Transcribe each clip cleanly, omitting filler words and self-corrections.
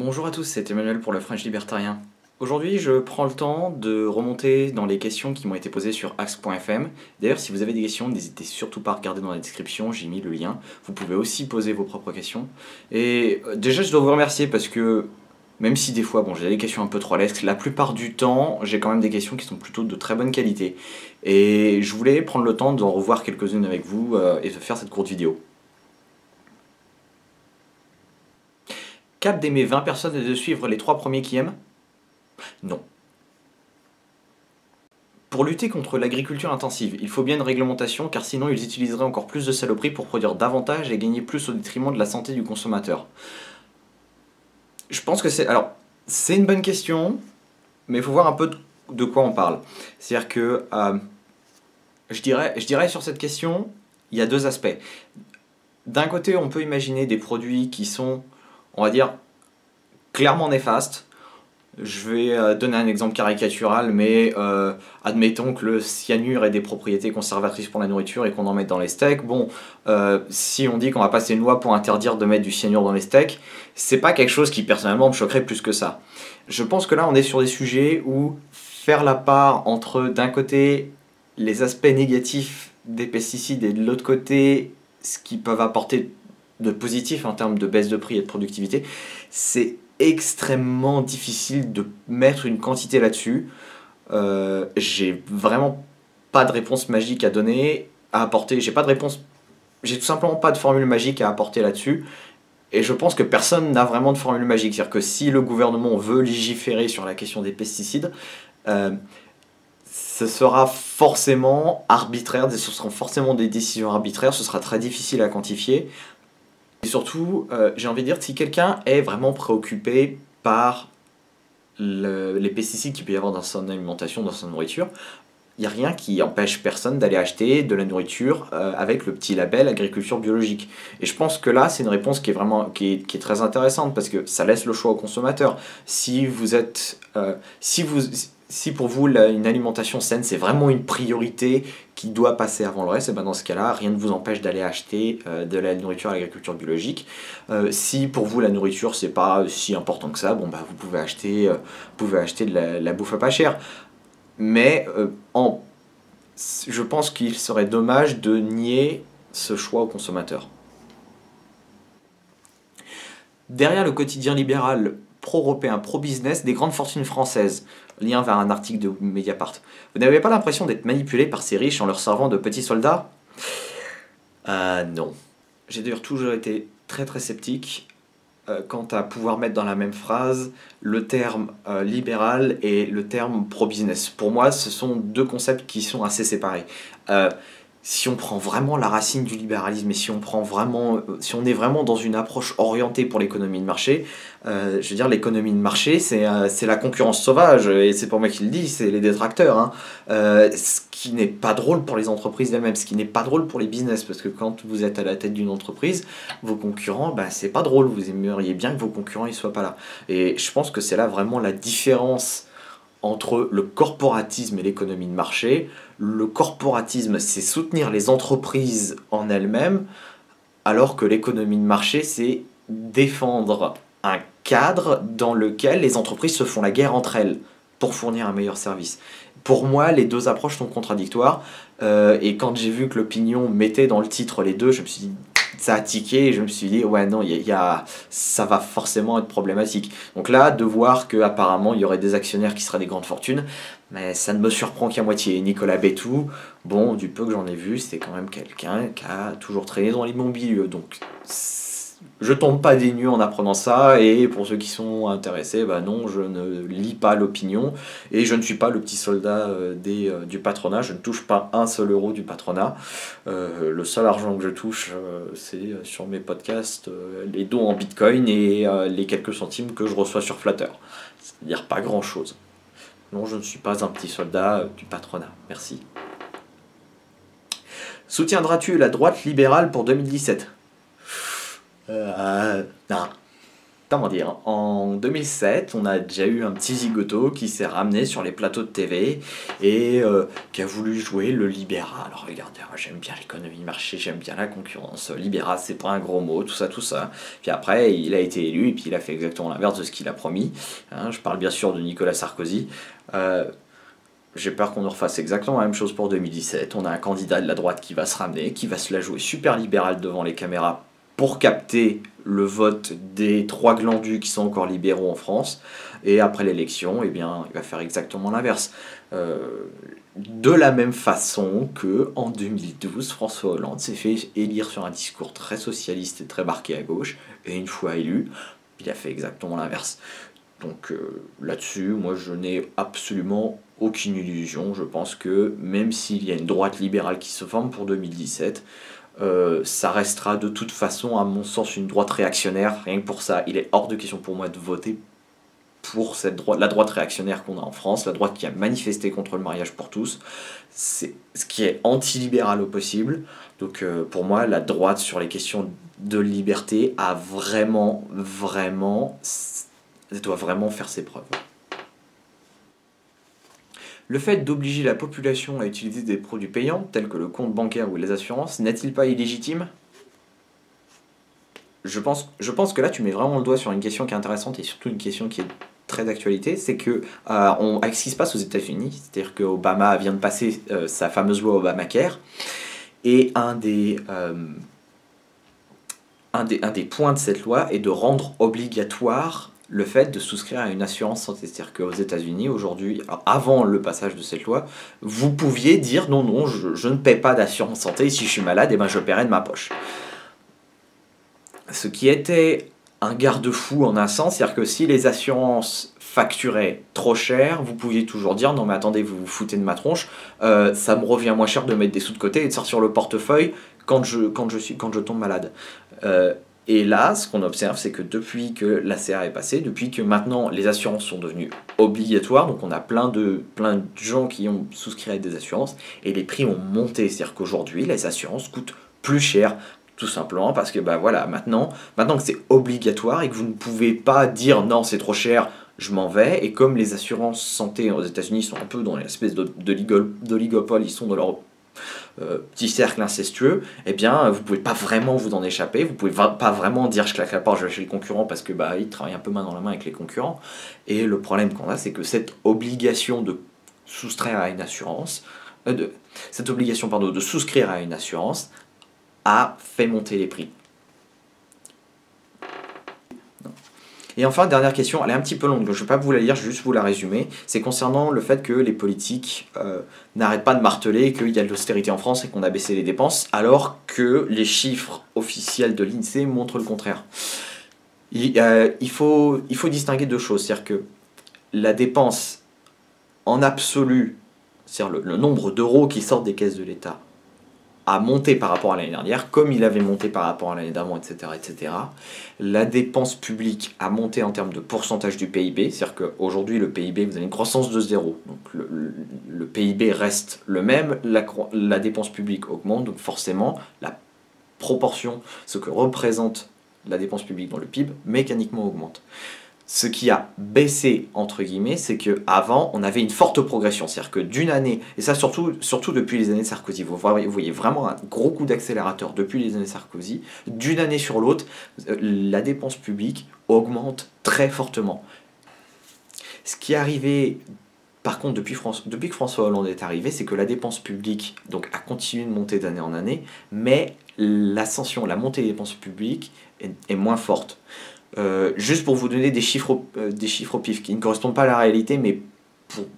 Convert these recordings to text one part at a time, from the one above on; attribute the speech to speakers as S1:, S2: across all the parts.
S1: Bonjour à tous, c'est Emmanuel pour le French Libertarien. Aujourd'hui, je prends le temps de remonter dans les questions qui m'ont été posées sur ask.fm. D'ailleurs, si vous avez des questions, n'hésitez surtout pas à regarder dans la description, j'ai mis le lien. Vous pouvez aussi poser vos propres questions. Et déjà, je dois vous remercier parce que, même si des fois, bon, j'ai des questions un peu trollesques, la plupart du temps, j'ai quand même des questions qui sont plutôt de très bonne qualité. Et je voulais prendre le temps d'en revoir quelques-unes avec vous et de faire cette courte vidéo. Cap d'aimer 20 personnes et de suivre les 3 premiers qui aiment? Non. Pour lutter contre l'agriculture intensive, il faut bien une réglementation car sinon ils utiliseraient encore plus de saloperies pour produire davantage et gagner plus au détriment de la santé du consommateur. Je pense que c'est... Alors, c'est une bonne question, mais il faut voir un peu de quoi on parle. C'est-à-dire que je dirais sur cette question, il y a deux aspects. D'un côté, on peut imaginer des produits qui sont, on va dire, clairement néfastes. Je vais donner un exemple caricatural, mais admettons que le cyanure ait des propriétés conservatrices pour la nourriture et qu'on en mette dans les steaks. Bon, si on dit qu'on va passer une loi pour interdire de mettre du cyanure dans les steaks, c'est pas quelque chose qui personnellement me choquerait plus que ça. Je pense que là on est sur des sujets où faire la part entre d'un côté les aspects négatifs des pesticides et de l'autre côté ce qu'ils peuvent apporter de positif en termes de baisse de prix et de productivité, c'est extrêmement difficile de mettre une quantité là-dessus. J'ai vraiment pas de réponse magique à donner, à apporter. J'ai tout simplement pas de formule magique à apporter là-dessus. Et je pense que personne n'a vraiment de formule magique. C'est-à-dire que si le gouvernement veut légiférer sur la question des pesticides, ce sera forcément arbitraire, ce seront forcément des décisions arbitraires, ce sera très difficile à quantifier. Et surtout, j'ai envie de dire, si quelqu'un est vraiment préoccupé par les pesticides qu'il peut y avoir dans son alimentation, dans sa nourriture, il n'y a rien qui empêche personne d'aller acheter de la nourriture avec le petit label agriculture biologique. Et je pense que là, c'est une réponse qui est vraiment qui est très intéressante parce que ça laisse le choix au consommateur. Si vous êtes, si pour vous une alimentation saine c'est vraiment une priorité qui doit passer avant le reste, et ben dans ce cas-là, rien ne vous empêche d'aller acheter de la nourriture à l'agriculture biologique. Si pour vous la nourriture c'est pas si important que ça, bon bah vous pouvez acheter de la bouffe à pas cher. Mais je pense qu'il serait dommage de nier ce choix au consommateur. Derrière le quotidien libéral pro-européen, pro-business des grandes fortunes françaises, lien vers un article de Mediapart, vous n'avez pas l'impression d'être manipulé par ces riches en leur servant de petits soldats? Non. J'ai d'ailleurs toujours été très très sceptique quant à pouvoir mettre dans la même phrase le terme libéral et le terme pro-business. Pour moi, ce sont deux concepts qui sont assez séparés. Si on prend vraiment la racine du libéralisme et si on est vraiment dans une approche orientée pour l'économie de marché, je veux dire l'économie de marché c'est la concurrence sauvage et c'est pas moi qui le dis, c'est les détracteurs, hein. Ce qui n'est pas drôle pour les entreprises elles-mêmes, ce qui n'est pas drôle pour les business parce que quand vous êtes à la tête d'une entreprise, vos concurrents, bah, c'est pas drôle, vous aimeriez bien que vos concurrents ils soient pas là. Et je pense que c'est là vraiment la différence entre le corporatisme et l'économie de marché. Le corporatisme, c'est soutenir les entreprises en elles-mêmes, alors que l'économie de marché, c'est défendre un cadre dans lequel les entreprises se font la guerre entre elles pour fournir un meilleur service. Pour moi, les deux approches sont contradictoires. Et quand j'ai vu que l'opinion mettait dans le titre les deux, je me suis dit, ça a tiqué et je me suis dit ouais non ça va forcément être problématique. Donc là de voir qu'apparemment il y aurait des actionnaires qui seraient des grandes fortunes, mais ça ne me surprend qu'à moitié. Nicolas Bétou, bon du peu que j'en ai vu, c'est quand même quelqu'un qui a toujours traîné dans l'immobilier, donc je tombe pas des nues en apprenant ça, et pour ceux qui sont intéressés, bah non, je ne lis pas l'opinion, et je ne suis pas le petit soldat du patronat, je ne touche pas un seul euro du patronat. Le seul argent que je touche, c'est sur mes podcasts, les dons en bitcoin et les quelques centimes que je reçois sur Flatter. C'est-à-dire pas grand-chose. Non, je ne suis pas un petit soldat du patronat, merci. Soutiendras-tu la droite libérale pour 2017? Non. comment dire, en 2007, on a déjà eu un petit zigoto qui s'est ramené sur les plateaux de TV et qui a voulu jouer le libéral. Alors regardez, j'aime bien l'économie de marché, j'aime bien la concurrence. Libéral, c'est pas un gros mot, tout ça, tout ça. Puis après, il a été élu et puis il a fait exactement l'inverse de ce qu'il a promis. Hein, je parle bien sûr de Nicolas Sarkozy. J'ai peur qu'on nous refasse exactement la même chose pour 2017. On a un candidat de la droite qui va se ramener, qui va se la jouer super libéral devant les caméras pour capter le vote des 3 glandus qui sont encore libéraux en France. Et après l'élection, eh bien, il va faire exactement l'inverse. De la même façon que en 2012, François Hollande s'est fait élire sur un discours très socialiste et très marqué à gauche. Et une fois élu, il a fait exactement l'inverse. Donc là-dessus, moi je n'ai absolument aucune illusion. Je pense que même s'il y a une droite libérale qui se forme pour 2017, ça restera de toute façon, à mon sens, une droite réactionnaire. Rien que pour ça, il est hors de question pour moi de voter pour la droite réactionnaire qu'on a en France, la droite qui a manifesté contre le mariage pour tous. C'est ce qui est anti-libéral au possible. Donc pour moi, la droite sur les questions de liberté a vraiment, elle doit vraiment faire ses preuves. Le fait d'obliger la population à utiliser des produits payants, tels que le compte bancaire ou les assurances, n'est-il pas illégitime ? Je pense que là, tu mets vraiment le doigt sur une question qui est intéressante et surtout une question qui est très d'actualité, c'est que avec ce qui se passe aux États-Unis, c'est-à-dire que Obama vient de passer sa fameuse loi Obamacare, et un des points de cette loi est de rendre obligatoire le fait de souscrire à une assurance santé. C'est-à-dire qu'aux États-Unis, aujourd'hui, avant le passage de cette loi, vous pouviez dire non, je ne paie pas d'assurance santé, et si je suis malade, eh ben, je paierai de ma poche. Ce qui était un garde-fou en un sens, c'est-à-dire que si les assurances facturaient trop cher, vous pouviez toujours dire non mais attendez, vous vous foutez de ma tronche, ça me revient moins cher de mettre des sous de côté et de sortir le portefeuille quand je tombe malade. Et là, ce qu'on observe, c'est que depuis que l'ACA est passée, depuis que maintenant les assurances sont devenues obligatoires, donc on a plein de gens qui ont souscrit à des assurances, et les prix ont monté. C'est-à-dire qu'aujourd'hui, les assurances coûtent plus cher, tout simplement parce que bah voilà, maintenant que c'est obligatoire et que vous ne pouvez pas dire non, c'est trop cher, je m'en vais, et comme les assurances santé aux États-Unis sont un peu dans l'espèce d'oligopole, ils sont dans leur petit cercle incestueux, eh bien vous pouvez pas vraiment vous en échapper, vous pouvez pas vraiment dire je claque la porte, je vais chez les concurrents parce que bah ils travaillent un peu main dans la main avec les concurrents. Et le problème qu'on a, c'est que cette obligation de soustraire à une assurance, de souscrire à une assurance a fait monter les prix. Et enfin, dernière question, elle est un petit peu longue, donc je ne vais pas vous la lire, je vais juste vous la résumer. C'est concernant le fait que les politiques n'arrêtent pas de marteler qu'il y a de l'austérité en France et qu'on a baissé les dépenses, alors que les chiffres officiels de l'INSEE montrent le contraire. Il faut distinguer deux choses, c'est-à-dire que la dépense en absolu, c'est-à-dire le nombre d'euros qui sortent des caisses de l'État, a monté par rapport à l'année dernière, comme il avait monté par rapport à l'année d'avant, etc., etc. La dépense publique a monté en termes de pourcentage du PIB, c'est-à-dire qu'aujourd'hui, le PIB, vous avez une croissance de 0. Donc le PIB reste le même, la dépense publique augmente, donc forcément, la proportion, ce que représente la dépense publique dans le PIB, mécaniquement augmente. Ce qui a baissé, entre guillemets, c'est qu'avant, on avait une forte progression. C'est-à-dire que d'une année, et ça surtout depuis les années Sarkozy, vous voyez vraiment un gros coup d'accélérateur depuis les années Sarkozy, d'une année sur l'autre, la dépense publique augmente très fortement. Ce qui est arrivé, par contre, depuis que François Hollande est arrivé, c'est que la dépense publique donc, a continué de monter d'année en année, mais l'ascension, la montée des dépenses publiques est moins forte. Juste pour vous donner des chiffres au pif qui ne correspondent pas à la réalité, mais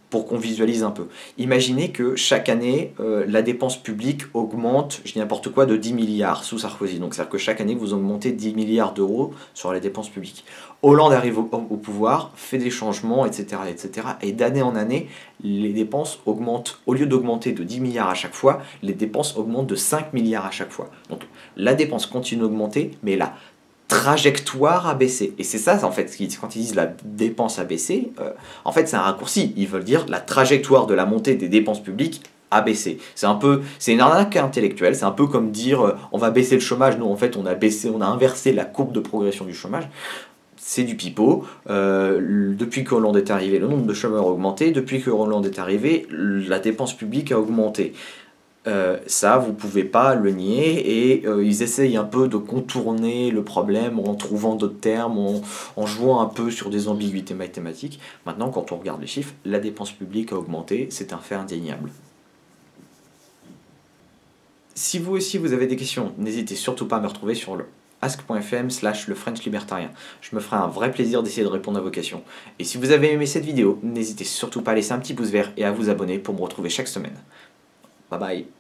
S1: pour qu'on visualise un peu. Imaginez que chaque année, la dépense publique augmente, je dis n'importe quoi, de 10 milliards sous Sarkozy. Donc c'est-à-dire que chaque année, vous augmentez 10 milliards d'euros sur les dépenses publiques. Hollande arrive au pouvoir, fait des changements, etc., etc. Et d'année en année, les dépenses augmentent. Au lieu d'augmenter de 10 milliards à chaque fois, les dépenses augmentent de 5 milliards à chaque fois. Donc la dépense continue d'augmenter, mais la trajectoire a baissé. Et c'est ça, en fait, quand ils disent la dépense a baissé, en fait, c'est un raccourci. Ils veulent dire la trajectoire de la montée des dépenses publiques a baissé. C'est une arnaque intellectuelle. C'est un peu comme dire on va baisser le chômage. Nous, en fait, on a inversé la courbe de progression du chômage. c'est du pipeau. Depuis que Hollande est arrivé, le nombre de chômeurs a augmenté. Depuis que Hollande est arrivé, la dépense publique a augmenté. Ça, vous pouvez pas le nier, et ils essayent un peu de contourner le problème en trouvant d'autres termes, en jouant un peu sur des ambiguïtés mathématiques. Maintenant, quand on regarde les chiffres, la dépense publique a augmenté, c'est un fait indéniable. Si vous aussi vous avez des questions, n'hésitez surtout pas à me retrouver sur le ask.fm/le French libertarien. Je me ferai un vrai plaisir d'essayer de répondre à vos questions. Et si vous avez aimé cette vidéo, n'hésitez surtout pas à laisser un petit pouce vert et à vous abonner pour me retrouver chaque semaine. Bye bye.